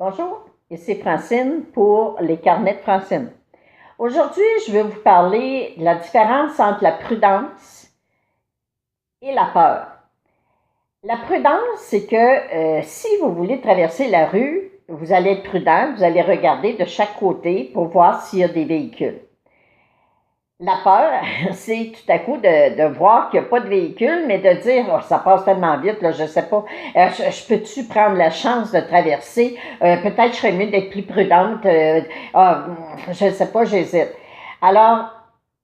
Bonjour, ici Francine pour les carnets de Francine. Aujourd'hui, je vais vous parler de la différence entre la prudence et la peur. La prudence, c'est que si vous voulez traverser la rue, vous allez être prudent, vous allez regarder de chaque côté pour voir s'il y a des véhicules. La peur, c'est tout à coup de voir qu'il n'y a pas de véhicule, mais de dire oh, ça passe tellement vite, là, je ne sais pas, je peux-tu prendre la chance de traverser? Peut-être je serais mieux d'être plus prudente. Je ne sais pas, j'hésite. Alors,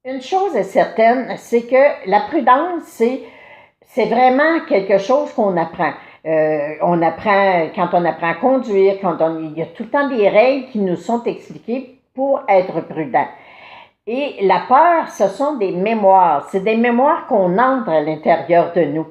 une chose est certaine, c'est que la prudence, c'est vraiment quelque chose qu'on apprend. On apprend quand on apprend à conduire, il y a tout le temps des règles qui nous sont expliquées pour être prudent. Et la peur, ce sont des mémoires. C'est des mémoires qu'on entre à l'intérieur de nous.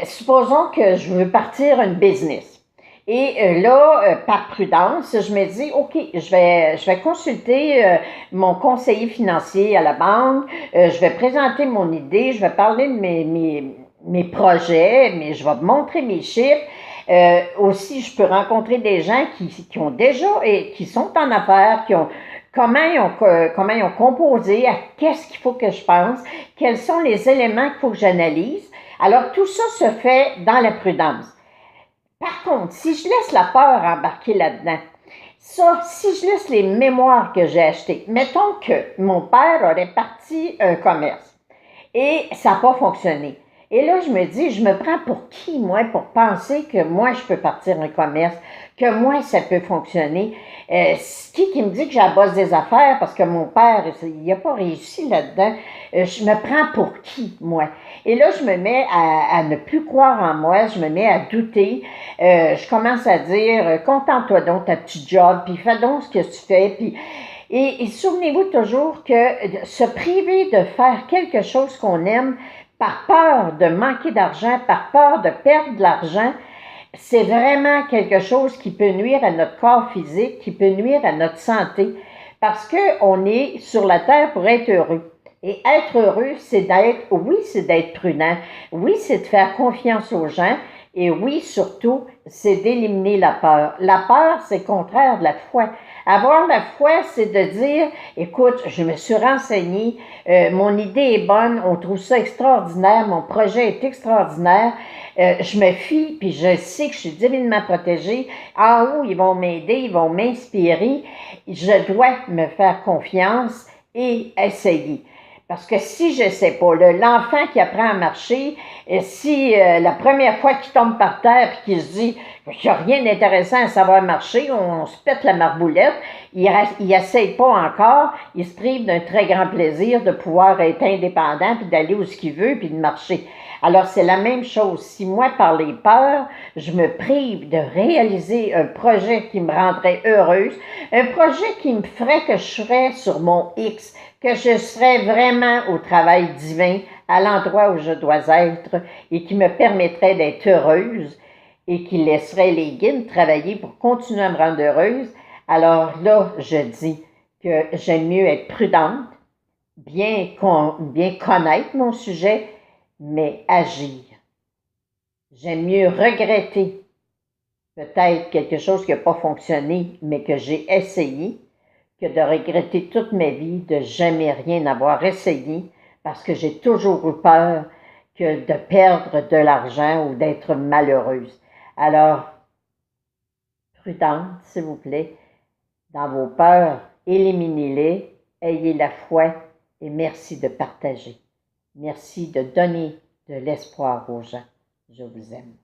Supposons que je veux partir une business. Et là, par prudence, je me dis, OK, je vais consulter mon conseiller financier à la banque, je vais présenter mon idée, je vais parler de mes projets, mais je vais montrer mes chiffres. Aussi, je peux rencontrer des gens qui ont déjà et qui sont en affaires, comment ils ont composé, à qu'est-ce qu'il faut que je pense, quels sont les éléments qu'il faut que j'analyse. Alors, tout ça se fait dans la prudence. Par contre, si je laisse la peur embarquer là-dedans, si je laisse les mémoires que j'ai achetées, mettons que mon père aurait parti un commerce et ça n'a pas fonctionné. Et là, je me dis, je me prends pour qui, moi, pour penser que moi, je peux partir un commerce, que moi, ça peut fonctionner. Qui me dit que j'ai la bosse des affaires parce que mon père, il n'a pas réussi là-dedans. Je me prends pour qui, moi? Et là, je me mets à ne plus croire en moi, je me mets à douter. Je commence à dire, contente-toi donc ta petite job, puis fais donc ce que tu fais, puis... Et souvenez-vous toujours que se priver de faire quelque chose qu'on aime par peur de manquer d'argent, par peur de perdre de l'argent, c'est vraiment quelque chose qui peut nuire à notre corps physique, qui peut nuire à notre santé, parce qu'on est sur la terre pour être heureux. Et être heureux, c'est d'être prudent, oui, c'est de faire confiance aux gens, et oui, surtout, c'est d'éliminer la peur. La peur, c'est le contraire de la foi. Avoir la foi, c'est de dire, écoute, je me suis renseignée, mon idée est bonne, on trouve ça extraordinaire, mon projet est extraordinaire, je me fie, puis je sais que je suis divinement protégée. En haut, ils vont m'aider, ils vont m'inspirer. Je dois me faire confiance et essayer. Parce que si je ne sais pas, l'enfant qui apprend à marcher, si la première fois qu'il tombe par terre et qu'il se dit qu'il n'y a rien d'intéressant à savoir marcher, on se pète la marboulette, il n'essaye pas encore, il se prive d'un très grand plaisir de pouvoir être indépendant puis d'aller où ce qu'il veut puis de marcher. Alors, c'est la même chose. Si moi, par les peurs, je me prive de réaliser un projet qui me rendrait heureuse, un projet qui me ferait que je serais sur mon X, que je serais vraiment au travail divin, à l'endroit où je dois être et qui me permettrait d'être heureuse et qui laisserait les guides travailler pour continuer à me rendre heureuse, alors là, je dis que j'aime mieux être prudente, bien connaître mon sujet, mais agir. J'aime mieux regretter peut-être quelque chose qui n'a pas fonctionné, mais que j'ai essayé, que de regretter toute ma vie de jamais rien avoir essayé parce que j'ai toujours eu peur que de perdre de l'argent ou d'être malheureuse. Alors, prudente, s'il vous plaît, dans vos peurs, éliminez-les, ayez la foi et merci de partager. Merci de donner de l'espoir aux gens. Je vous aime.